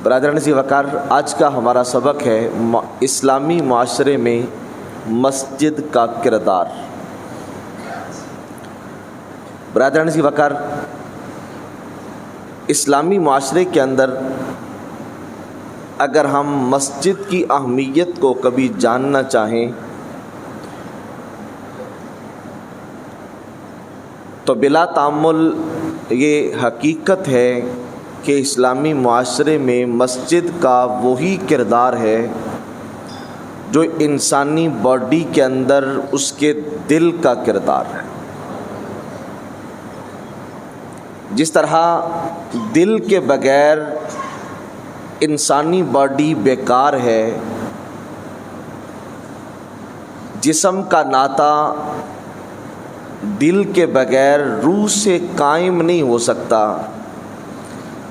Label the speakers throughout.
Speaker 1: برادران ذی وقار، آج کا ہمارا سبق ہے اسلامی معاشرے میں مسجد کا کردار۔ برادران ذی وقار، اسلامی معاشرے کے اندر اگر ہم مسجد کی اہمیت کو کبھی جاننا چاہیں تو بلا تامل یہ حقیقت ہے کہ اسلامی معاشرے میں مسجد کا وہی کردار ہے جو انسانی باڈی کے اندر اس کے دل کا کردار ہے۔ جس طرح دل کے بغیر انسانی باڈی بیکار ہے، جسم کا ناطہ دل کے بغیر روح سے قائم نہیں ہو سکتا،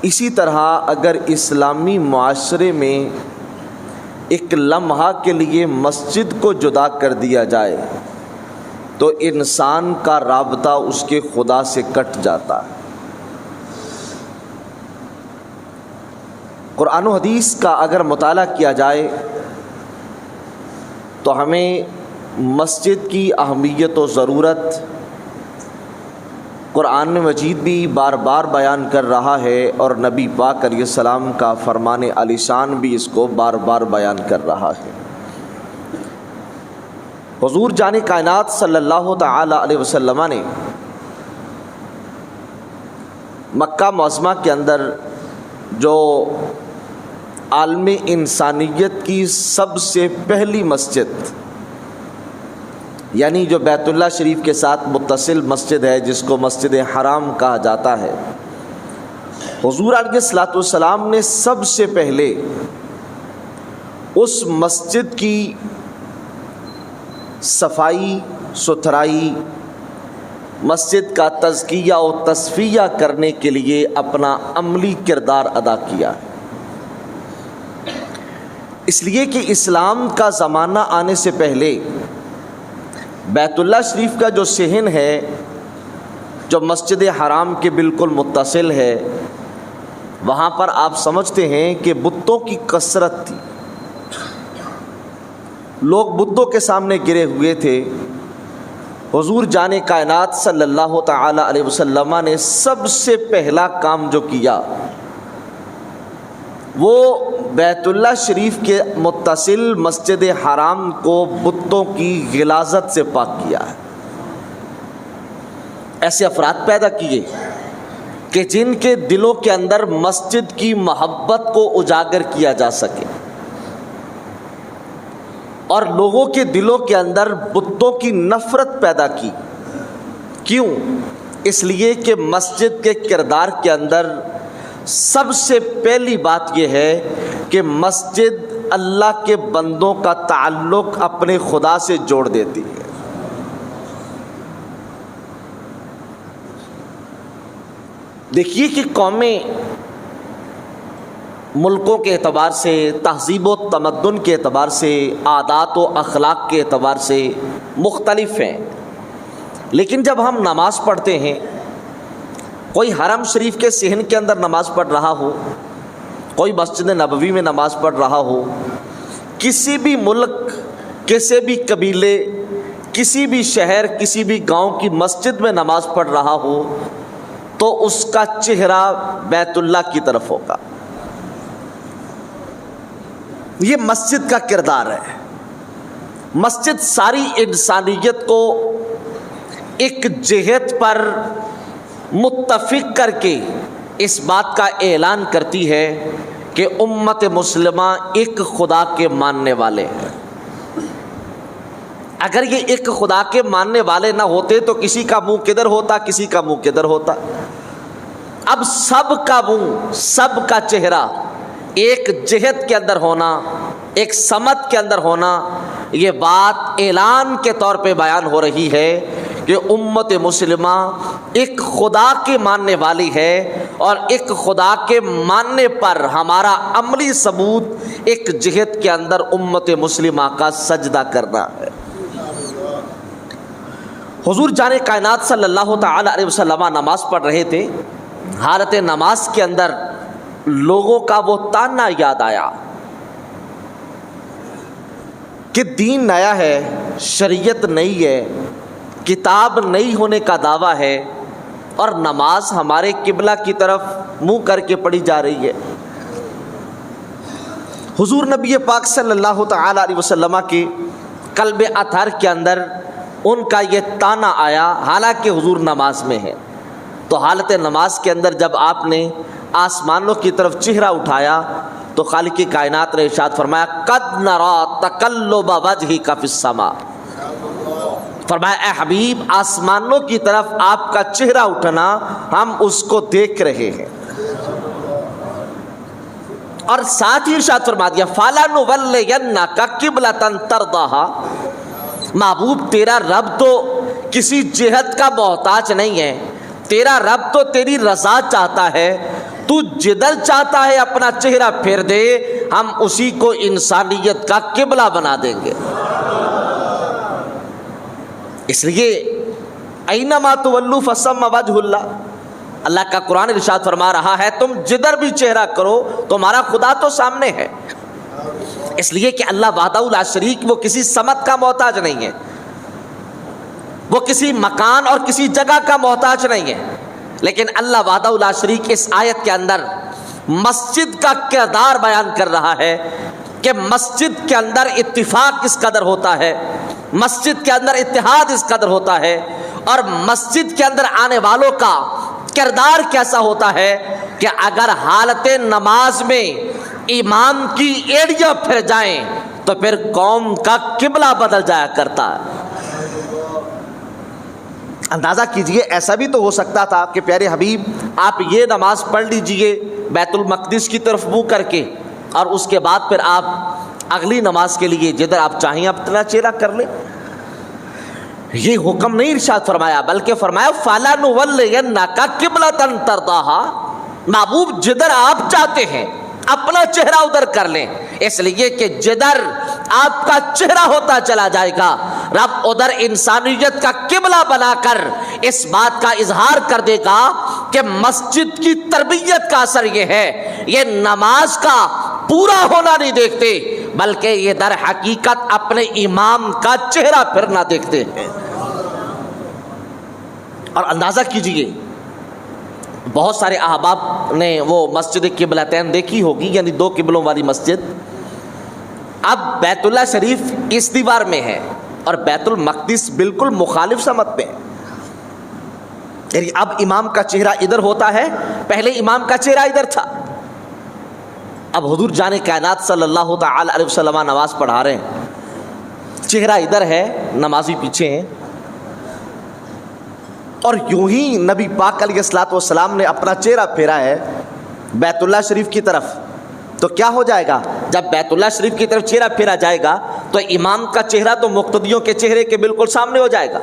Speaker 1: اسی طرح اگر اسلامی معاشرے میں ایک لمحہ کے لیے مسجد کو جدا کر دیا جائے تو انسان کا رابطہ اس کے خدا سے کٹ جاتا ہے۔ قرآن و حدیث کا اگر مطالعہ کیا جائے تو ہمیں مسجد کی اہمیت و ضرورت قرآن مجید بھی بار بار بیان کر رہا ہے، اور نبی پاک علیہ السلام کا فرمان عالی شان بھی اس کو بار بار بیان کر رہا ہے۔ حضور جان کائنات صلی اللہ تعالی علیہ وسلم نے مکہ معظمہ کے اندر جو عالم انسانیت کی سب سے پہلی مسجد، یعنی جو بیت اللہ شریف کے ساتھ متصل مسجد ہے جس کو مسجد حرام کہا جاتا ہے، حضور علیہ الصلوۃ والسلام نے سب سے پہلے اس مسجد کی صفائی ستھرائی، مسجد کا تزکیہ و تصفیہ کرنے کے لیے اپنا عملی کردار ادا کیا۔ اس لیے کہ اسلام کا زمانہ آنے سے پہلے بیت اللہ شریف کا جو صحن ہے، جو مسجد حرام کے بالکل متصل ہے، وہاں پر آپ سمجھتے ہیں کہ بتوں کی کثرت تھی، لوگ بتوں کے سامنے گرے ہوئے تھے۔ حضور جان کائنات صلی اللہ تعالی علیہ وسلم نے سب سے پہلا کام جو کیا وہ بیت اللہ شریف کے متصل مسجد حرام کو بتوں کی غلاظت سے پاک کیا ہے۔ ایسے افراد پیدا کیے کہ جن کے دلوں کے اندر مسجد کی محبت کو اجاگر کیا جا سکے، اور لوگوں کے دلوں کے اندر بتوں کی نفرت پیدا کی۔ کیوں؟ اس لیے کہ مسجد کے کردار کے اندر سب سے پہلی بات یہ ہے کہ مسجد اللہ کے بندوں کا تعلق اپنے خدا سے جوڑ دیتی ہے۔ دیکھیے کہ قومیں ملکوں کے اعتبار سے، تہذیب و تمدن کے اعتبار سے، عادات و اخلاق کے اعتبار سے مختلف ہیں، لیکن جب ہم نماز پڑھتے ہیں، کوئی حرم شریف کے صحن کے اندر نماز پڑھ رہا ہو، کوئی مسجد نبوی میں نماز پڑھ رہا ہو، کسی بھی ملک، کسی بھی قبیلے، کسی بھی شہر، کسی بھی گاؤں کی مسجد میں نماز پڑھ رہا ہو تو اس کا چہرہ بیت اللہ کی طرف ہوگا۔ یہ مسجد کا کردار ہے۔ مسجد ساری انسانیت کو ایک جہت پر متفق کر کے اس بات کا اعلان کرتی ہے کہ امت مسلمہ ایک خدا کے ماننے والے ہیں۔ اگر یہ ایک خدا کے ماننے والے نہ ہوتے تو کسی کا منہ کدھر ہوتا، کسی کا منہ کدھر ہوتا۔ اب سب کا منہ، سب کا چہرہ ایک جہت کے اندر ہونا، ایک سمت کے اندر ہونا، یہ بات اعلان کے طور پہ بیان ہو رہی ہے کہ امت مسلمہ ایک خدا کے ماننے والی ہے، اور ایک خدا کے ماننے پر ہمارا عملی ثبوت ایک جہت کے اندر امت مسلمہ کا سجدہ کرنا ہے۔ حضور جان کائنات صلی اللہ تعالی علیہ وسلم نماز پڑھ رہے تھے، حالت نماز کے اندر لوگوں کا وہ تانا یاد آیا کہ دین نیا ہے، شریعت نئی ہے، کتاب نئی ہونے کا دعویٰ ہے، اور نماز ہمارے قبلہ کی طرف منہ کر کے پڑھی جا رہی ہے۔ حضور نبی پاک صلی اللہ تعالی علیہ وسلم کے قلب اطہر کے اندر ان کا یہ تانا آیا، حالانکہ حضور نماز میں ہے۔ تو حالت نماز کے اندر جب آپ نے آسمانوں کی طرف چہرہ اٹھایا تو خالق کائنات نے ارشاد فرمایا قد نرا تقلب وجهک فی السماء، فرمایا اے حبیب آسمانوں کی طرف آپ کا چہرہ اٹھنا ہم اس کو دیکھ رہے ہیں۔ اور ساتھ ہی ارشاد فرما دیا فَلَنُوَلِّيَنَّكَ قِبْلَةً تَرْضَاهَا، محبوب تیرا رب تو کسی جہت کا محتاج نہیں ہے، تیرا رب تو تیری رضا چاہتا ہے، تو جدھر چاہتا ہے اپنا چہرہ پھیر دے، ہم اسی کو انسانیت کا قبلہ بنا دیں گے۔ اس لیے اینما تولوا فثم وجہ اللہ، اللہ کا قرآن ارشاد فرما رہا ہے تم جدھر بھی چہرہ کرو تمہارا خدا تو سامنے ہے۔ اس لیے کہ اللہ وحدہ لا شریک، وہ کسی سمت کا محتاج نہیں ہے، وہ کسی مکان اور کسی جگہ کا محتاج نہیں ہے، لیکن اللہ وحدہ لا شریک اس آیت کے اندر مسجد کا کردار بیان کر رہا ہے کہ مسجد کے اندر اتفاق کس قدر ہوتا ہے، مسجد کے اندر اتحاد اس قدر ہوتا ہے، اور مسجد کے اندر آنے والوں کا کردار کیسا ہوتا ہے کہ اگر حالت نماز میں امام کی ایڑیاں پھر جائیں تو پھر قوم کا قبلہ بدل جایا کرتا ہے۔ اندازہ کیجئے ایسا بھی تو ہو سکتا تھا کہ پیارے حبیب آپ یہ نماز پڑھ لیجئے بیت المقدس کی طرف منہ کر کے، اور اس کے بعد پھر آپ اگلی نماز کے لیے جدھر آپ چاہیں اپنا چہرہ کر لیں۔ یہ حکم نہیں ارشاد فرمایا، بلکہ فرمایا فَلَنُوَلِّيَنَّكَ قِبْلَةً تَرْضَاهَا، محبوب جدھر آپ چاہتے ہیں اپنا چہرہ ادھر کر لیں، اس لیے کہ جدھر آپ کا چہرہ ہوتا چلا جائے گا رب ادھر انسانیت کا قبلہ بنا کر اس بات کا اظہار کر دے گا کہ مسجد کی تربیت کا اثر یہ ہے، یہ نماز کا پورا ہونا نہیں دیکھتے بلکہ یہ در حقیقت اپنے امام کا چہرہ پھرنا دیکھتے ہیں۔ اور اندازہ کیجئے بہت سارے احباب نے وہ مسجد قبلتین دیکھی ہوگی، یعنی دو قبلوں والی مسجد۔ اب بیت اللہ شریف اس دیوار میں ہے اور بیت المقدس بالکل مخالف سمت پہ ہے، یعنی اب امام کا چہرہ ادھر ہوتا ہے، پہلے امام کا چہرہ ادھر تھا۔ اب حضور جان کائنات صلی اللہ تعالی علیہ وسلم نماز پڑھا رہے ہیں، چہرہ ادھر ہے، نمازی پیچھے ہیں، اور یوں ہی نبی پاک علیہ الصلوۃ والسلام نے اپنا چہرہ پھیرا ہے بیت اللہ شریف کی طرف، تو کیا ہو جائے گا جب بیت اللہ شریف کی طرف چہرہ پھیرا جائے گا تو امام کا چہرہ تو مقتدیوں کے چہرے کے بالکل سامنے ہو جائے گا۔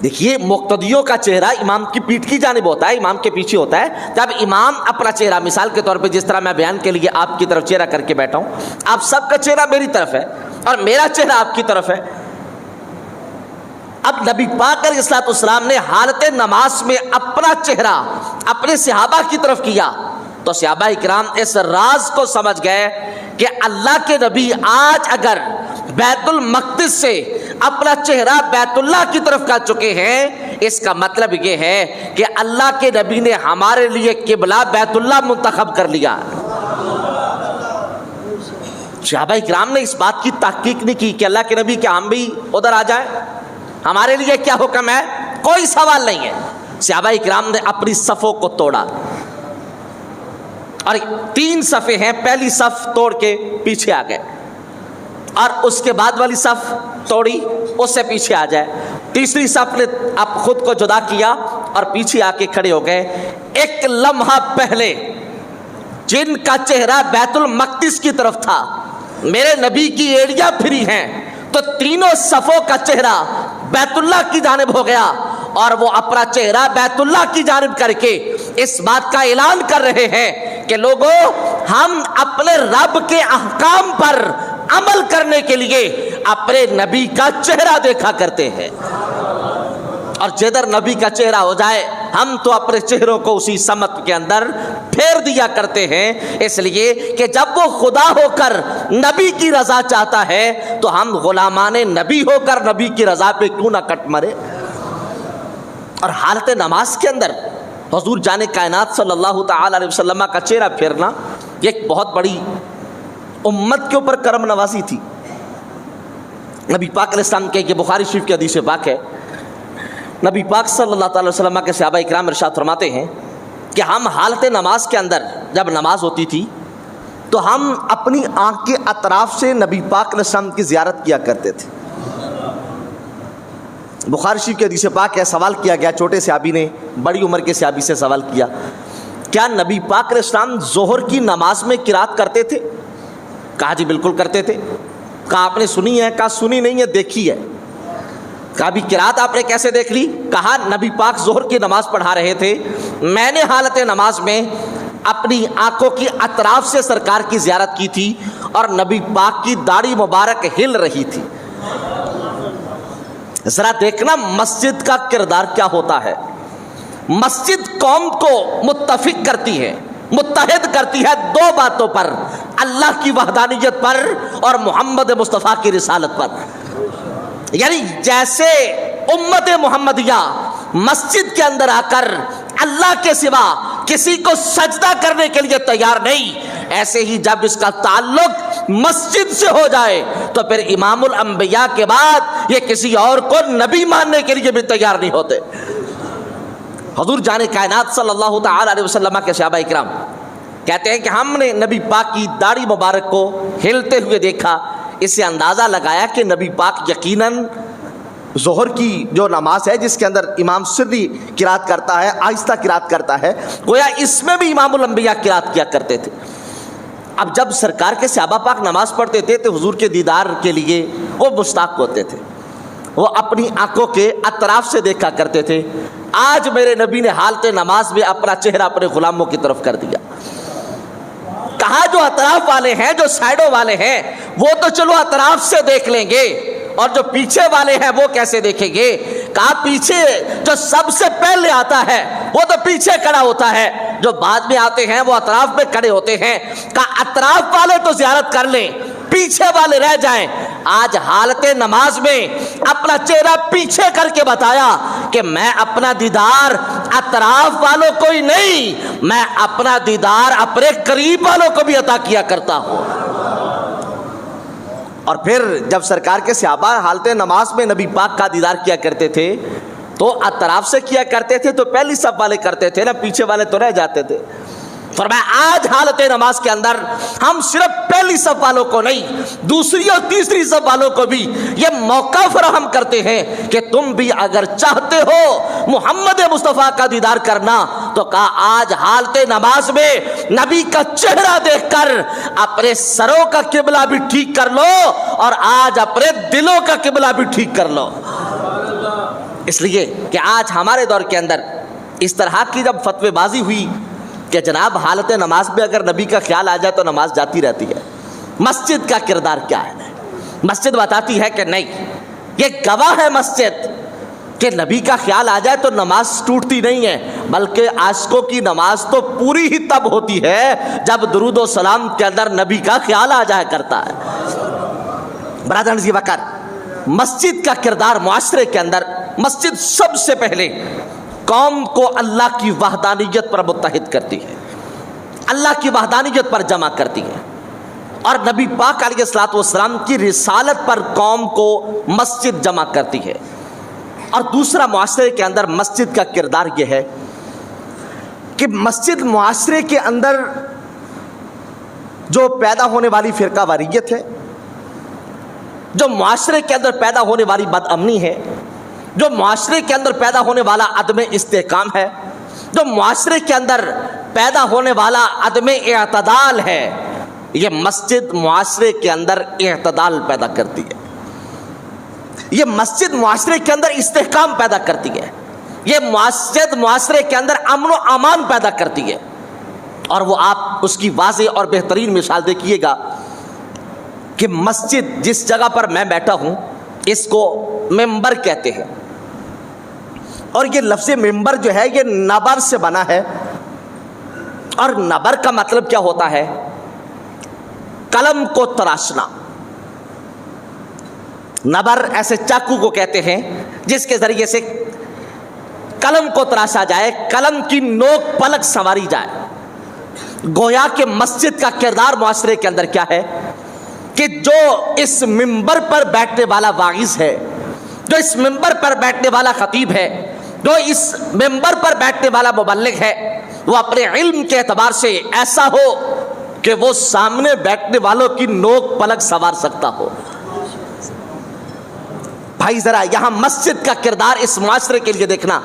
Speaker 1: دیکھیے مقتدیوں کا چہرہ امام کی پیٹھ کی جانب ہوتا ہے، امام کے پیچھے ہوتا ہے۔ جب امام اپنا چہرہ، مثال کے طور پہ جس طرح میں بیان کے لیے آپ کی طرف چہرہ کر کے بیٹھا ہوں، آپ سب کا چہرہ میری طرف ہے اور میرا چہرہ آپ کی طرف ہے۔ اب نبی پاک علیہ الصلوۃ والسلام نے حالت نماز میں اپنا چہرہ اپنے صحابہ کی طرف کیا تو صحابہ اکرام اس راز کو سمجھ گئے کہ اللہ کے نبی آج اگر بیت المقدس سے اپنا چہرہ بیت اللہ کی طرف کر چکے ہیں، اس کا مطلب یہ ہے کہ اللہ کے نبی نے ہمارے لیے قبلہ بیت اللہ منتخب کر لیا۔ صحابہ اکرام نے اس بات کی تحقیق نہیں کی کہ اللہ کے نبی کیا ہم بھی ادھر آ جائیں، ہمارے لیے کیا حکم ہے، کوئی سوال نہیں ہے۔ صحابہ اکرام نے اپنی صفوں کو توڑا، اور 3 صفیں ہیں، پہلی صف توڑ کے پیچھے آ گئے، اور اس کے بعد والی صف توڑی، اس سے پیچھے آ جائے، تیسری صف نے اب خود کو جدا کیا اور پیچھے آ کے کھڑے ہو گئے۔ ایک لمحہ پہلے جن کا چہرہ بیت المقدس کی طرف تھا، میرے نبی کی ایڑیاں پھری ہیں، تو تینوں صفوں کا چہرہ بیت اللہ کی جانب ہو گیا، اور وہ اپنا چہرہ بیت اللہ کی جانب کر کے اس بات کا اعلان کر رہے ہیں کہ لوگوں ہم اپنے رب کے احکام پر عمل کرنے کے لیے اپنے نبی کا چہرہ دیکھا کرتے ہیں۔ اور جدھر نبی کا چہرہ ہو جائے ہم تو اپنے چہروں کو اسی سمت کے اندر پھیر دیا کرتے ہیں، اس لیے کہ جب وہ خدا ہو کر نبی کی رضا چاہتا ہے تو ہم غلامان نبی ہو کر نبی کی رضا پہ کیوں نہ کٹ مرے۔ اور حالت نماز کے اندر حضور جان کائنات صلی اللہ تعالی علیہ وسلم کا چہرہ پھیرنا یہ ایک بہت بڑی امت کے اوپر کرم نوازی تھی۔ نبی پاک علیہ السلام کے یہ بخاری شریف کی حدیث پاک ہے، نبی پاک صلی اللہ تعالی وسلم کے صحابہ اکرام ارشاد فرماتے ہیں کہ ہم حالت نماز کے اندر جب نماز ہوتی تھی تو ہم اپنی آنکھ کے اطراف سے نبی پاک علیہ السلام کی زیارت کیا کرتے تھے۔ بخاری شریف کی حدیث پاک ہے، سوال کیا گیا چھوٹے صحابی نے بڑی عمر کے صحابی سے سوال کیا، کیا نبی پاک علیہ السلام ظہر کی نماز میں قرات کرتے تھے؟ کہا جی بالکل کرتے تھے۔ کہا آپ نے سنی ہے؟ کہا سنی نہیں ہے، دیکھی ہے۔ کہا بھی قرات آپ نے کیسے دیکھ لی؟ کہا نبی پاک ظہر کی نماز پڑھا رہے تھے، میں نے حالت نماز میں اپنی آنکھوں کی اطراف سے سرکار کی زیارت کی تھی اور نبی پاک کی داڑھی مبارک ہل رہی تھی۔ ذرا دیکھنا مسجد کا کردار کیا ہوتا ہے۔ مسجد قوم کو متفق کرتی ہے، متحد کرتی ہے دو باتوں پر، اللہ کی وحدانیت پر اور محمد مصطفیٰ کی رسالت پر۔ یعنی جیسے امت محمدیہ مسجد کے اندر آ کر اللہ کے سوا کسی کو سجدہ کرنے کے لیے تیار نہیں، ایسے ہی جب اس کا تعلق مسجد سے ہو جائے تو پھر امام الانبیاء کے بعد یہ کسی اور کو نبی ماننے کے لیے بھی تیار نہیں ہوتے۔ حضور جان کائنات صلی اللہ تعالی علیہ وسلم کے صحابہ اکرام کہتے ہیں کہ ہم نے نبی پاک کی داڑھی مبارک کو ہلتے ہوئے دیکھا، اس سے اندازہ لگایا کہ نبی پاک یقیناً ظہر کی جو نماز ہے جس کے اندر امام سری قرات کرتا ہے، آہستہ قرات کرتا ہے، گویا اس میں بھی امام الانبیاء قرات کیا کرتے تھے۔ اب جب سرکار کے صحابہ پاک نماز پڑھتے تھے تو حضور کے دیدار کے لیے وہ مشتاق ہوتے تھے، وہ اپنی آنکھوں کے اطراف سے دیکھا کرتے تھے۔ آج میرے نبی نے حالت نماز میں اپنا چہرہ اپنے غلاموں کی طرف کر دیا۔ کہا جو اطراف والے ہیں، جو سائڈوں والے ہیں، وہ تو چلو اطراف سے دیکھ لیں گے، اور جو پیچھے والے ہیں وہ کیسے دیکھیں گے؟ کہا پیچھے جو سب سے پہلے آتا ہے وہ تو پیچھے کھڑا ہوتا ہے، جو بعد میں آتے ہیں وہ اطراف میں کھڑے ہوتے ہیں۔ کہا اطراف والے تو زیارت کر لیں، پیچھے والے رہ جائیں۔ آج حالت نماز میں اپنا چہرہ پیچھے کر کے بتایا کہ میں اپنا دیدار اطراف والوں کو ہی نہیں، میں اپنا دیدار اپنے قریب والوں کو بھی عطا کیا کرتا ہوں۔ اور پھر جب سرکار کے صحابہ حالت نماز میں نبی پاک کا دیدار کیا کرتے تھے تو اطراف سے کیا کرتے تھے، تو پہلی صف والے کرتے تھے نا، پیچھے والے تو رہ جاتے تھے۔ فرمایا آج حالت نماز کے اندر ہم صرف پہلی صف والوں کو نہیں، دوسری اور تیسری صف والوں کو بھی یہ موقع فراہم کرتے ہیں کہ تم بھی اگر چاہتے ہو محمد مصطفیٰ کا دیدار کرنا تو کہا آج حالت نماز میں نبی کا چہرہ دیکھ کر اپنے سروں کا قبلہ بھی ٹھیک کر لو اور آج اپنے دلوں کا قبلہ بھی ٹھیک کر لو۔ اس لیے کہ آج ہمارے دور کے اندر اس طرح کی جب فتوی بازی ہوئی کہ جناب حالت نماز میں اگر نبی کا خیال آ جائے تو نماز جاتی رہتی ہے، مسجد کا کردار کیا ہے؟ مسجد بتاتی ہے کہ نہیں، یہ گواہ ہے مسجد کہ نبی کا خیال آ جائے تو نماز ٹوٹتی نہیں ہے، بلکہ عاشقوں کی نماز تو پوری ہی تب ہوتی ہے جب درود و سلام کے اندر نبی کا خیال آ جایا کرتا ہے۔ برادران عزیز وقار، مسجد کا کردار معاشرے کے اندر، مسجد سب سے پہلے قوم کو اللہ کی وحدانیت پر متحد کرتی ہے، اللہ کی وحدانیت پر جمع کرتی ہے، اور نبی پاک علیہ الصلوۃ والسلام کی رسالت پر قوم کو مسجد جمع کرتی ہے۔ اور دوسرا معاشرے کے اندر مسجد کا کردار یہ ہے کہ مسجد معاشرے کے اندر جو پیدا ہونے والی فرقہ واریت ہے، جو معاشرے کے اندر پیدا ہونے والی بد امنی ہے، جو معاشرے کے اندر پیدا ہونے والا عدم استحکام ہے، جو معاشرے کے اندر پیدا ہونے والا عدم اعتدال ہے، یہ مسجد معاشرے کے اندر اعتدال پیدا کرتی ہے، یہ مسجد معاشرے کے اندر استحکام پیدا کرتی ہے، یہ مسجد معاشرے کے اندر امن و امان پیدا کرتی ہے۔ اور وہ آپ اس کی واضح اور بہترین مثال دیکھیے گا کہ مسجد جس جگہ پر میں بیٹھا ہوں اس کو ممبر کہتے ہیں، اور یہ لفظ ممبر جو ہے یہ نبر سے بنا ہے، اور نبر کا مطلب کیا ہوتا ہے؟ قلم کو تراشنا۔ نبر ایسے چاقو کو کہتے ہیں جس کے ذریعے سے قلم کو تراشا جائے، قلم کی نوک پلک سنواری جائے۔ گویا کہ مسجد کا کردار معاشرے کے اندر کیا ہے کہ جو اس منبر پر بیٹھنے والا واعظ ہے، جو اس منبر پر بیٹھنے والا خطیب ہے، جو اس منبر پر بیٹھنے والا مبلغ ہے، وہ اپنے علم کے اعتبار سے ایسا ہو کہ وہ سامنے بیٹھنے والوں کی نوک پلک سنوار سکتا ہو۔ بھائی ذرا یہاں مسجد کا کردار اس معاشرے کے لیے دیکھنا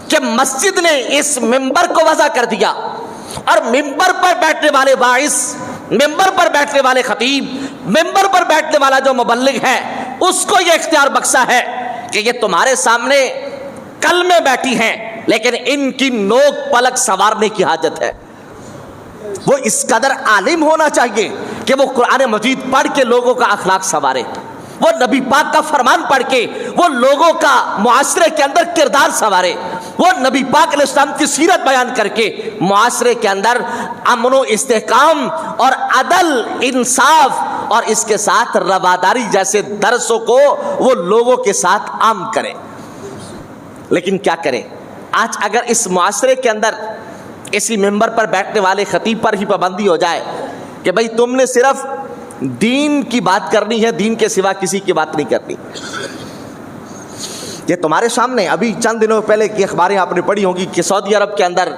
Speaker 1: کہ مسجد نے اس منبر کو وضع کر دیا، اور منبر پر بیٹھنے والے باعث، منبر پر بیٹھنے والے خطیب، منبر پر بیٹھنے والا جو مبلغ ہے، اس کو یہ اختیار بخشا ہے کہ یہ تمہارے سامنے کل میں بیٹھی ہیں لیکن ان کی نوک پلک سنوارنے کی حاجت ہے۔ وہ اس قدر عالم ہونا چاہیے کہ وہ قرآن مجید پڑھ کے لوگوں کا اخلاق سنوارے، وہ نبی پاک کا فرمان پڑھ کے وہ لوگوں کا معاشرے کے اندر کردار سنوارے، وہ نبی پاک علیہ السلام کی سیرت بیان کر کے معاشرے کے اندر امن و استحکام اور عدل، انصاف اور اس کے ساتھ رواداری جیسے درسوں کو وہ لوگوں کے ساتھ عام کرے۔ لیکن کیا کریں آج اگر اس معاشرے کے اندر اسی منبر پر بیٹھنے والے خطیب پر ہی پابندی ہو جائے کہ بھئی تم نے صرف دین کی بات کرنی ہے، دین کے سوا کسی کی بات نہیں کرنی۔ یہ تمہارے سامنے ابھی چند دنوں پہلے کی اخباریں آپ نے پڑھی ہوں گی کہ سعودی عرب کے اندر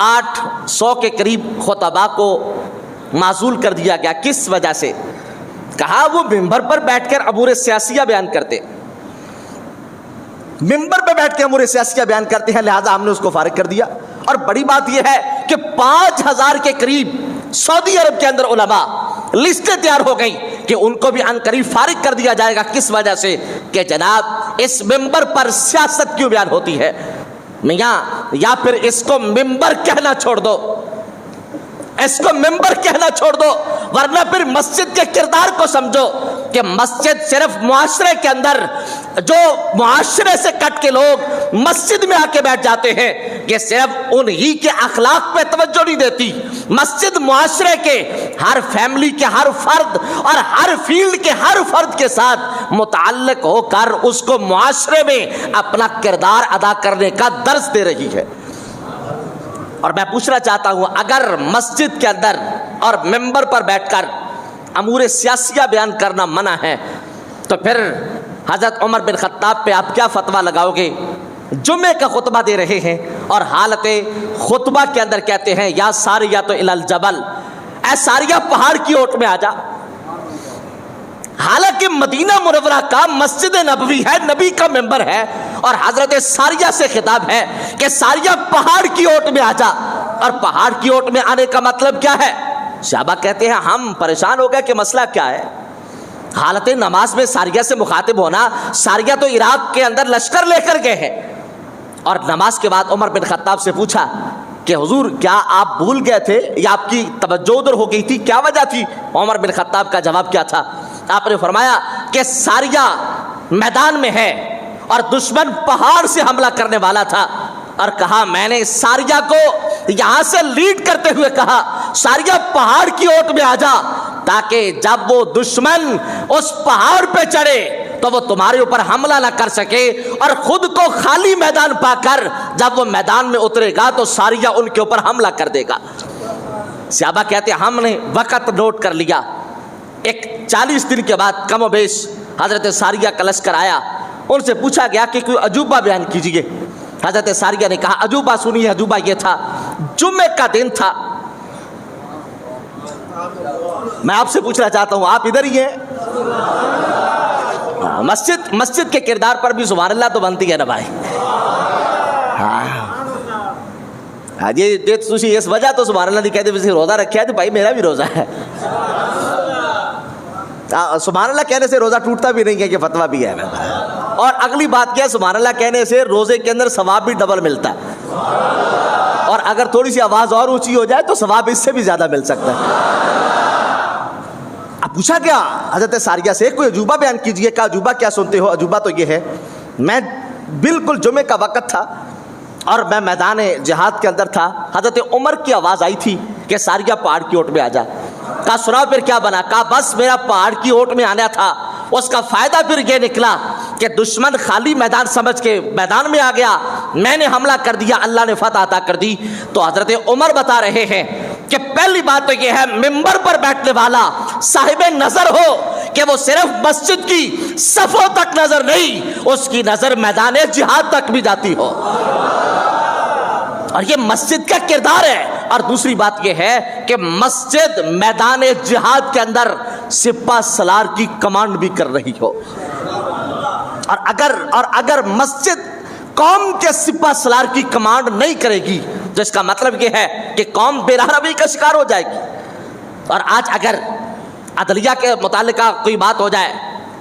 Speaker 1: 800 کے قریب خطباء کو معزول کر دیا گیا۔ کس وجہ سے؟ کہا وہ منبر پر بیٹھ کر امور سیاسیہ بیان کرتے، منبر پہ بیٹھ کے امور سیاسیہ بیان کرتے ہیں، لہذا ہم نے اس کو فارغ کر دیا۔ اور بڑی بات یہ ہے کہ 5000 کے قریب سعودی عرب کے اندر علماء لسٹیں تیار ہو گئی کہ ان کو بھی عنقریب فارغ کر دیا جائے گا۔ کس وجہ سے؟ کہ جناب اس منبر پر سیاست کیوں بیان ہوتی ہے؟ میاں یا پھر اس کو منبر کہنا چھوڑ دو، اس کو منبر کہنا چھوڑ دو، ورنہ پھر مسجد کے کردار کو سمجھو کہ مسجد صرف معاشرے کے اندر جو معاشرے سے کٹ کے لوگ مسجد میں آ کے بیٹھ جاتے ہیں، یہ صرف انہی کے اخلاق پہ توجہ نہیں دیتی۔ مسجد معاشرے کے ہر فیملی کے ہر فرد اور ہر فیلڈ کے ہر فرد کے ساتھ متعلق ہو کر اس کو معاشرے میں اپنا کردار ادا کرنے کا درس دے رہی ہے۔ اور میں پوچھنا چاہتا ہوں اگر مسجد کے اندر اور منبر پر بیٹھ کر امور سیاسیہ بیان کرنا منع ہے تو پھر حضرت عمر بن خطاب پہ آپ کیا فتویٰ لگاؤ گے؟ جمعے کا خطبہ دے رہے ہیں اور حالت خطبہ کے اندر کہتے ہیں یا ساریہ تو الی الجبل، اے ساریہ پہاڑ کی اوٹ میں آ جا۔ حالانکہ مدینہ منورہ کا مسجد نبوی ہے، نبی کا منبر ہے، اور حضرت ساریہ سے خطاب ہے کہ ساریہ پہاڑ کی اوٹ میں آ جا۔ اور پہاڑ کی اوٹ میں آنے کا مطلب کیا ہے؟ صحابہ کہتے ہیں ہم پریشان ہو گئے کہ مسئلہ کیا ہے۔ حالت نماز میں ساریہ سے مخاطب ہونا، ساریہ تو عراق کے اندر لشکر لے کر گئے ہیں۔ اور نماز کے بعد عمر بن خطاب سے پوچھا کہ حضور کیا آپ بھول گئے تھے یا آپ کی توجہ ادھر ہو گئی تھی، کیا وجہ تھی؟ عمر بن خطاب کا جواب کیا تھا؟ آپ نے فرمایا کہ ساریہ میدان میں ہے اور دشمن پہاڑ سے حملہ کرنے والا تھا، اور کہا میں نے ساریہ کو یہاں سے لیڈ کرتے ہوئے کہا ساریہ پہاڑ کی اوٹ میں آ جا، تاکہ جب وہ دشمن اس پہاڑ پہ چڑھے تو وہ تمہارے اوپر حملہ نہ کر سکے، اور خود کو خالی میدان پا کر جب وہ میدان میں اترے گا تو ساریہ ان کے اوپر حملہ کر دے گا۔ صحابہ کہتے ہیں ہم نے وقت نوٹ کر لیا۔ ایک 40 دن کے بعد کم و بیش حضرت ساریہ کا لشکر آیا، ان سے پوچھا گیا کہ کوئی عجوبہ بیان کیجیے۔ حضرت ساریہ نے کہا عجوبہ سنیے، عجوبہ یہ تھا جمعے کا دن تھا۔ میں آپ سے پوچھنا چاہتا ہوں آپ ادھر ہی ہیں؟ مسجد کے کردار پر بھی سبحان اللہ تو بنتی ہے نا بھائی۔ ہاں جی تسی اس وجہ تو سبحان اللہ نہیں کہتے ویسے روزہ رکھا ہے تو بھائی میرا بھی روزہ ہے۔ سبحان اللہ کہنے سے روزہ ٹوٹتا بھی نہیں ہے، یہ فتویٰ بھی ہے۔ اور اگلی بات کیا، سبحان اللہ کہنے سے روزے کے اندر ثواب بھی ڈبل ملتا ہے، اور اگر تھوڑی سی آواز اور اونچی ہو جائے تو ثواب اس سے بھی زیادہ مل سکتا ہے۔ اب پوچھا گیا حضرت ساریہ سے کوئی عجوبہ بیان کیجئے، کہا عجوبہ کیا سنتے ہو؟ عجوبہ تو یہ ہے میں بالکل جمعے کا وقت تھا اور میں میدان جہاد کے اندر تھا. حضرت عمر کی آواز آئی تھی کہ ساریہ پہاڑ کی اوٹ میں آ جا. کہا سناؤ پھر کیا بنا؟ کہا بس میرا پہاڑ کی اوٹ میں آنا تھا. اس کا فائدہ پھر یہ نکلا کہ دشمن خالی میدان سمجھ کے میدان میں آ گیا, میں نے حملہ کر دیا, اللہ نے فتح عطا کر دی. تو حضرت عمر بتا رہے ہیں کہ پہلی بات تو یہ ہے ممبر پر بیٹھنے والا صاحب نظر ہو کہ وہ صرف مسجد کی صفوں تک نظر نہیں, اس کی نظر میدان جہاد تک بھی جاتی ہو, اور یہ مسجد کا کردار ہے. اور دوسری بات یہ ہے کہ مسجد میدان جہاد کے اندر سپہ سالار کی کمانڈ بھی کر رہی ہو, اور اگر مسجد قوم کے سپہ سالار کی کمانڈ نہیں کرے گی تو اس کا مطلب یہ ہے کہ قوم بے رحمی کا شکار ہو جائے گی. اور آج اگر عدلیہ کے متعلقہ کوئی بات ہو جائے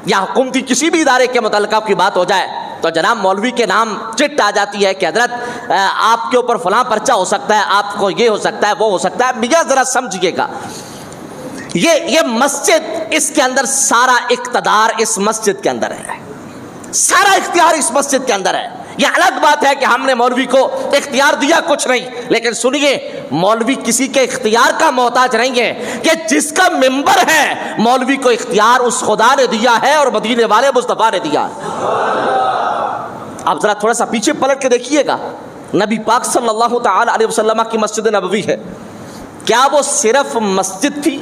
Speaker 1: یا حکومتی کسی بھی ادارے کے متعلقہ کوئی بات ہو جائے تو جناب مولوی کے نام چٹ آ جاتی ہے کہ حضرت آپ کے اوپر فلاں پرچہ ہو سکتا ہے, آپ کو یہ ہو سکتا ہے, وہ ہو سکتا ہے. میاں ذرا سمجھیے گا, یہ مسجد, اس کے اندر سارا اقتدار اس مسجد کے اندر ہے, سارا اختیار اس مسجد کے اندر ہے. یہ الگ بات ہے کہ ہم نے مولوی کو اختیار دیا کچھ نہیں, لیکن سنیے مولوی کسی کے اختیار کا محتاج نہیں ہے کہ جس کا ممبر ہے مولوی کو اختیار اس خدا نے دیا ہے اور مدینے والے مصطفیٰ نے دیا ہے. آپ ذرا تھوڑا سا پیچھے پلٹ کے دیکھیے گا, نبی پاک صلی اللہ تعالی علیہ وسلم کی مسجد نبوی ہے, کیا وہ صرف مسجد تھی؟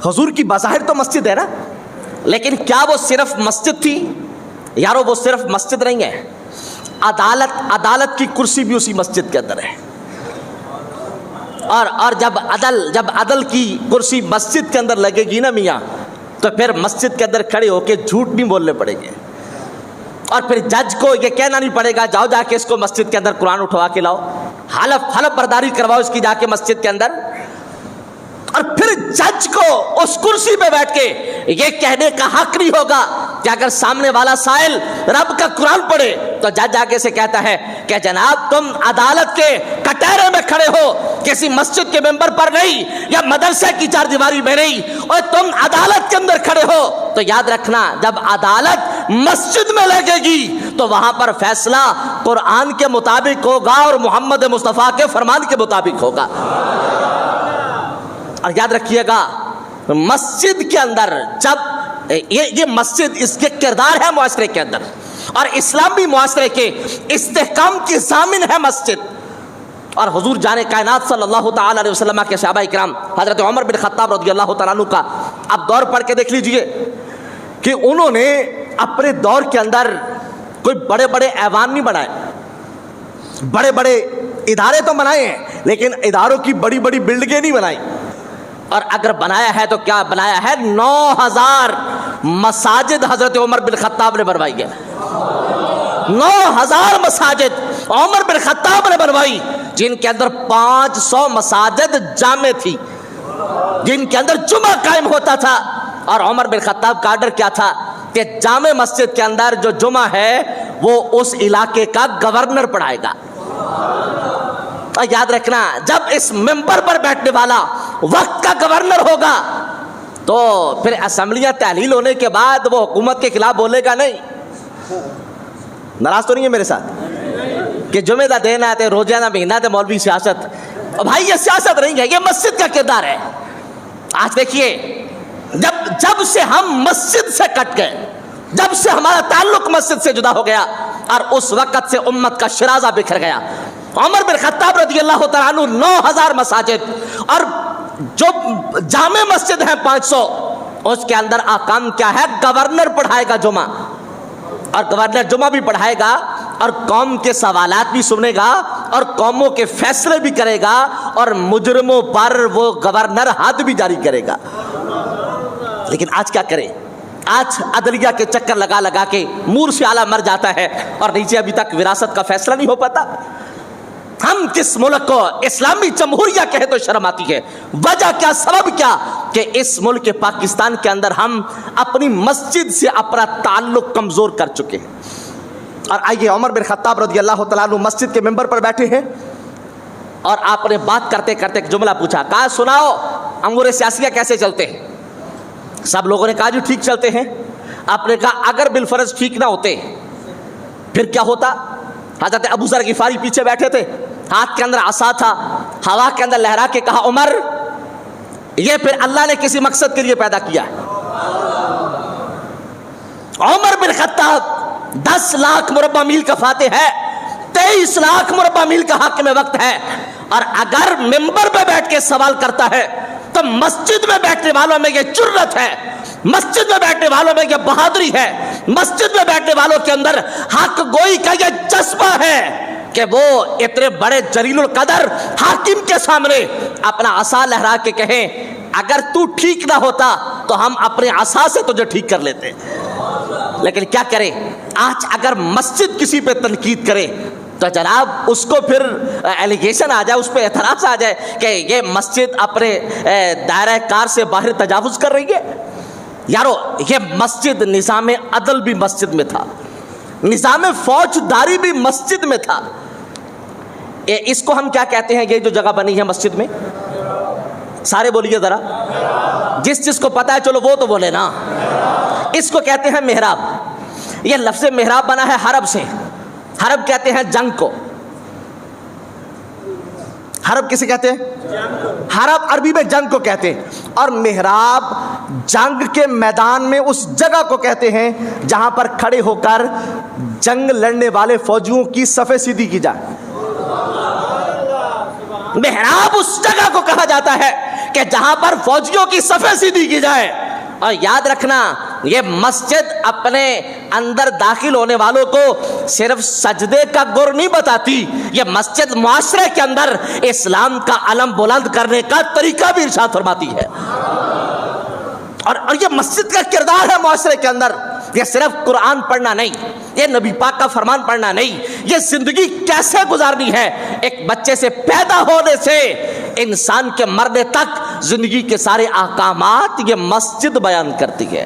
Speaker 1: حضور کی بظاہر تو مسجد ہے نا, لیکن کیا وہ صرف مسجد تھی؟ یارو وہ صرف مسجد نہیں ہے, عدالت کی کرسی بھی اسی مسجد کے اندر ہے. اور جب عدل کی کرسی مسجد کے اندر لگے گی نا میاں, تو پھر مسجد کے اندر کھڑے ہو کے جھوٹ نہیں بولنے پڑے گے, اور پھر جج کو یہ کہنا نہیں پڑے گا جاؤ جا کے اس کو مسجد کے اندر قرآن اٹھوا کے لاؤ, حلف برداری کرواؤ اس کی جا کے مسجد کے اندر. اور پھر جج کو اس کرسی پہ بیٹھ کے یہ کہنے کا حق نہیں ہوگا کہ اگر سامنے والا سائل رب کا قرآن پڑھے تو جج آگے سے کہتا ہے کہ جناب تم عدالت کے کٹہرے میں کھڑے ہو, کسی مسجد کے ممبر پر نہیں یا مدرسے کی چار دیواری میں نہیں, اور تم عدالت کے اندر کھڑے ہو. تو یاد رکھنا جب عدالت مسجد میں لگے گی تو وہاں پر فیصلہ قرآن کے مطابق ہوگا اور محمد مصطفیٰ کے فرمان کے مطابق ہوگا. اور یاد رکھیے گا مسجد کے اندر جب یہ مسجد اس کے کردار ہے معاشرے کے اندر, اور اسلامی معاشرے کے استحکام کی ضامن ہے مسجد. اور حضور جان کائنات صلی اللہ تعالی علیہ وسلم کے صحابہ کرام حضرت عمر بن خطاب رضی اللہ تعالیٰ عنہ کا اب دور پڑھ کے دیکھ لیجئے کہ انہوں نے اپنے دور کے اندر کوئی بڑے بڑے ایوان نہیں بنائے, بڑے بڑے ادارے تو بنائے ہیں لیکن اداروں کی بڑی بڑی بلڈنگیں نہیں بنائی. اور اگر بنایا ہے تو کیا بنایا ہے, 9000 مساجد حضرت عمر بن خطاب نے بنوائی ہے. 9000 مساجد عمر بن خطاب نے بنوائی, جن کے اندر 500 مساجد جامع تھی, جن کے اندر جمعہ قائم ہوتا تھا. اور عمر بن خطاب کا آرڈر کیا تھا کہ جامع مسجد کے اندر جو جمعہ ہے وہ اس علاقے کا گورنر پڑھائے گا. اور یاد رکھنا جب اس ممبر پر بیٹھنے والا وقت کا گورنر ہوگا تو پھر اسمبلیاں تحلیل ہونے کے بعد وہ حکومت کے خلاف بولے گا نہیں. ناراض تو نہیں ہے میرے ساتھ کہ جمعہ دا دن ہے روزہ دا مہینہ تے مولوی سیاست؟ بھائی یہ سیاست نہیں ہے, یہ مسجد کا کردار ہے. آج دیکھیے جب سے ہم مسجد سے کٹ گئے, جب سے ہمارا تعلق مسجد سے جدا ہو گیا اور اس وقت سے امت کا شرازہ بکھر گیا. عمر بن خطاب رضی اللہ تعالیٰ عنہ 9000 مساجد, اور جو جامع مسجد ہیں 500, اس کے اندر احکام کیا ہے, گورنر پڑھائے گا جمعہ, اور گورنر جمعہ بھی پڑھائے گا اور قوم کے سوالات بھی سنے گا اور قوموں کے فیصلے بھی کرے گا, اور مجرموں پر وہ گورنر حد بھی جاری کرے گا. لیکن آج کیا کریں, آج عدلیہ کے چکر لگا لگا کے مور سے آلہ مر جاتا ہے اور نیچے ابھی تک وراثت کا فیصلہ نہیں ہو پاتا. ہم کس ملک کو اسلامی جمہوریہ کہے تو شرم آتی ہے. وجہ کیا, سبب کیا کہ اس ملک پاکستان کے اندر ہم اپنی مسجد سے اپنا تعلق کمزور کر چکے ہیں. اور آئیے عمر بن خطاب رضی اللہ تعالیٰ عنہ مسجد کے ممبر پر بیٹھے ہیں اور آپ نے بات کرتے کرتے ایک جملہ پوچھا, کہا سناؤ امور سیاسیہ کیسے چلتے ہیں؟ سب لوگوں نے کہا جو ٹھیک چلتے ہیں. آپ نے کہا اگر بالفرض ٹھیک نہ ہوتے پھر کیا ہوتا؟ حضرت ابو ذر غفاری پیچھے بیٹھے تھے، ہاتھ کے اندر عصا تھا، ہوا کے اندر لہرا کے کہا عمر یہ پھر اللہ نے کسی مقصد کے لیے پیدا کیا ہے۔ عمر بن خطاب 10 لاکھ مربع میل کا فاتح ہے، 23 لاکھ مربع میل کا حاکم وقت ہے، اور اگر منبر پہ بیٹھ کے سوال کرتا ہے تو مسجد میں بیٹھنے والوں میں یہ جرت ہے، مسجد میں بیٹھنے والوں میں یہ بہادری ہے، مسجد میں بیٹھنے والوں کے اندر حق گوئی کا یہ جذبہ ہے کہ وہ اتنے بڑے جلیل القدر حاکم کے سامنے اپنا عصا لہرا کے کہیں اگر تو ٹھیک نہ ہوتا تو ہم اپنے عصا سے تجھے ٹھیک کر لیتے۔ لیکن کیا کرے، آج اگر مسجد کسی پہ تنقید کرے تو جناب اس کو پھر ایلیگیشن آ جائے، اس پہ اعتراض آ جائے کہ یہ مسجد اپنے دائرہ کار سے باہر تجاوز کر رہی ہے۔ یارو یہ مسجد نظام عدل بھی مسجد میں تھا، نظام فوجداری بھی مسجد میں تھا۔ اس کو ہم کیا کہتے ہیں، یہ جو جگہ بنی ہے مسجد میں، سارے بولیے ذرا، جس کو پتا ہے چلو وہ تو بولے نا، اس کو کہتے ہیں محراب۔ یہ لفظ محراب بنا ہے حرب سے، حرب کہتے ہیں جنگ کو، حرب کسے کہتے ہیں؟ حرب عربی میں جنگ کو کہتے ہیں، اور محراب جنگ کے میدان میں اس جگہ کو کہتے ہیں جہاں پر کھڑے ہو کر جنگ لڑنے والے فوجیوں کی صفیں سیدھی کی جائے۔ محراب اس جگہ کو کہا جاتا ہے کہ جہاں پر فوجیوں کی صفیں سیدھی کی جائے۔ اور یاد رکھنا یہ مسجد اپنے اندر داخل ہونے والوں کو صرف سجدے کا گر نہیں بتاتی، یہ مسجد معاشرے کے اندر اسلام کا علم بلند کرنے کا طریقہ بھی ارشاد فرماتی ہے۔ اور یہ مسجد کا کردار ہے معاشرے کے اندر، یہ صرف قرآن پڑھنا نہیں، یہ نبی پاک کا فرمان پڑھنا نہیں، یہ زندگی کیسے گزارنی ہے۔ ایک بچے سے پیدا ہونے سے انسان کے مرنے تک زندگی کے سارے احکامات یہ مسجد بیان کرتی ہے۔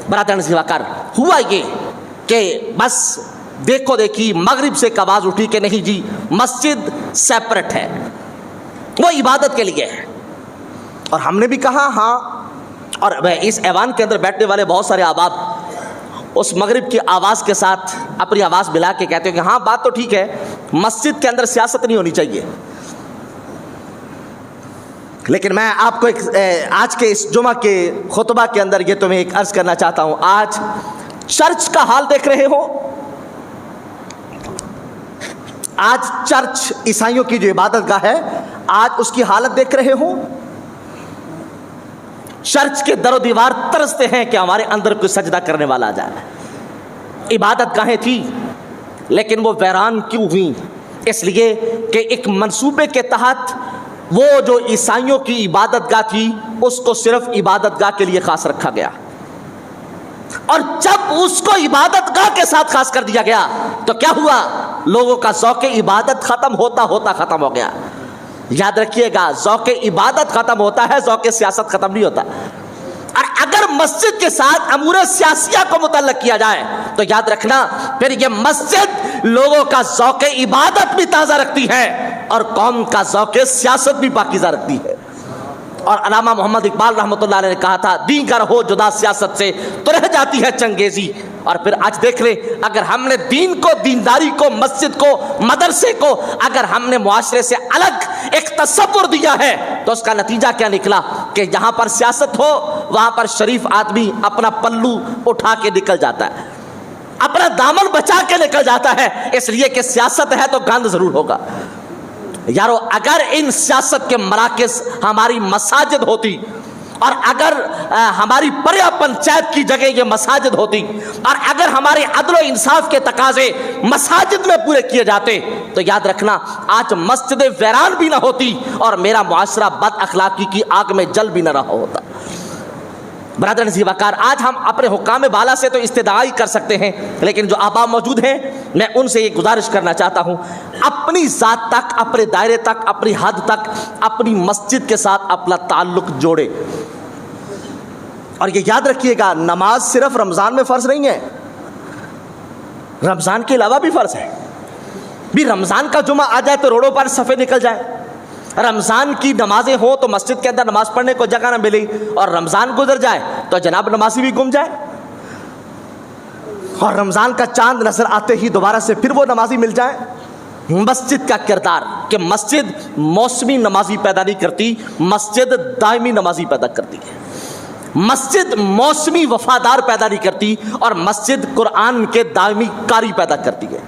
Speaker 1: برادران سے واقع ہوا یہ کہ بس دیکھو دیکھی مغرب سے آواز اٹھی کہ نہیں جی مسجد سیپریٹ ہے، وہ عبادت کے لیے ہے، اور ہم نے بھی کہا ہاں، اور اس ایوان کے اندر بیٹھنے والے بہت سارے احباب اس مغرب کی آواز کے ساتھ اپنی آواز ملا کے کہتے ہیں کہ ہاں بات تو ٹھیک ہے، مسجد کے اندر سیاست نہیں ہونی چاہیے۔ لیکن میں آپ کو آج کے اس جمعہ کے خطبہ کے اندر یہ تمہیں ایک عرض کرنا چاہتا ہوں، آج چرچ کا حال دیکھ رہے ہو، آج چرچ عیسائیوں کی جو عبادت گاہ ہے آج اس کی حالت دیکھ رہے ہو۔ چرچ کے در و دیوار ترستے ہیں کہ ہمارے اندر کوئی سجدہ کرنے والا آ جائے۔ عبادت گاہیں تھی لیکن وہ ویران کیوں ہوئیں؟ اس لیے کہ ایک منصوبے کے تحت وہ جو عیسائیوں کی عبادت گاہ تھی اس کو صرف عبادت گاہ کے لیے خاص رکھا گیا، اور جب اس کو عبادت گاہ کے ساتھ خاص کر دیا گیا تو کیا ہوا؟ لوگوں کا ذوق عبادت ختم ہوتا ہوتا ختم ہو گیا۔ یاد رکھیے گا، ذوق عبادت ختم ہوتا ہے، ذوق سیاست ختم نہیں ہوتا۔ اور اگر مسجد کے ساتھ امور سیاسیہ کو متعلق کیا جائے تو یاد رکھنا پھر یہ مسجد لوگوں کا ذوق عبادت بھی تازہ رکھتی ہے اور قوم کا ذوق سیاست بھی پاکیزہ رکھتی ہے۔ اور علامہ محمد اقبال رحمۃ اللہ علیہ نے کہا تھا، دین کا رہو جدا سیاست سے تو رہ جاتی ہے چنگیزی۔ اور پھر آج دیکھ لیں، اگر ہم نے دین کو، دینداری کو، مسجد کو، مدرسے کو اگر ہم نے معاشرے سے الگ ایک تصور دیا ہے تو اس کا نتیجہ کیا نکلا کہ جہاں پر سیاست ہو وہاں پر شریف آدمی اپنا پلو اٹھا کے نکل جاتا ہے، اپنا دامن بچا کے نکل جاتا ہے، اس لیے کہ سیاست ہے تو گند ضرور ہوگا۔ یارو اگر ان سیاست کے مراکز ہماری مساجد ہوتی، اور اگر ہماری پریا پنچایت کی جگہ یہ مساجد ہوتی، اور اگر ہمارے عدل و انصاف کے تقاضے مساجد میں پورے کیے جاتے تو یاد رکھنا آج مسجد ویران بھی نہ ہوتی اور میرا معاشرہ بد اخلاقی کی آگ میں جل بھی نہ رہا ہوتا۔ برادران عزیز وقار، آج ہم اپنے حکام بالا سے تو استدعائی کر سکتے ہیں، لیکن جو آبا موجود ہیں میں ان سے یہ گزارش کرنا چاہتا ہوں، اپنی ذات تک، اپنے دائرے تک، اپنی حد تک اپنی مسجد کے ساتھ اپنا تعلق جوڑے۔ اور یہ یاد رکھیے گا، نماز صرف رمضان میں فرض نہیں ہے، رمضان کے علاوہ بھی فرض ہے۔ بھی رمضان کا جمعہ آ جائے تو روڈوں پر صفیں نکل جائے، رمضان کی نمازیں ہوں تو مسجد کے اندر نماز پڑھنے کو جگہ نہ ملی، اور رمضان گزر جائے تو جناب نمازی بھی گم جائے۔ اور رمضان کا چاند نظر آتے ہی دوبارہ سے پھر وہ نمازی مل جائیں. مسجد کا کردار کہ مسجد موسمی نمازی پیدا نہیں کرتی, مسجد دائمی نمازی پیدا کرتی ہے. مسجد موسمی وفادار پیدا نہیں کرتی, اور مسجد قرآن کے دائمی قاری پیدا کرتی ہے.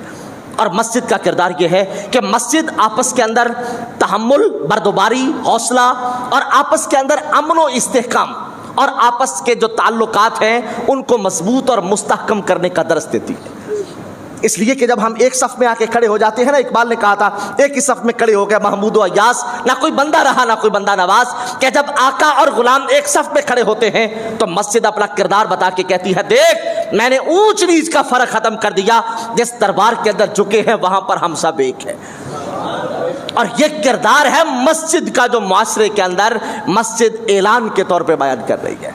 Speaker 1: اور مسجد کا کردار یہ ہے کہ مسجد آپس کے اندر تحمل, بردباری, حوصلہ, اور آپس کے اندر امن و استحکام اور آپس کے جو تعلقات ہیں ان کو مضبوط اور مستحکم کرنے کا درس دیتی ہے. اس لیے کہ جب ہم ایک صف میں آ کے کھڑے ہو جاتے ہیں نا, اقبال نے کہا تھا ایک ہی صف میں کھڑے ہو گئے محمود و ایاس, نہ کوئی بندہ رہا نہ کوئی بندہ نواز, کہ جب آقا اور غلام ایک صف میں کھڑے ہوتے ہیں تو مسجد اپنا کردار بتا کے کہتی ہے دیکھ میں نے اونچ نیچ کا فرق ختم کر دیا, جس دربار کے اندر جھکے ہیں وہاں پر ہم سب ایک ہیں. اور یہ کردار ہے مسجد کا جو معاشرے کے اندر مسجد اعلان کے طور پہ بیان کر رہی ہے.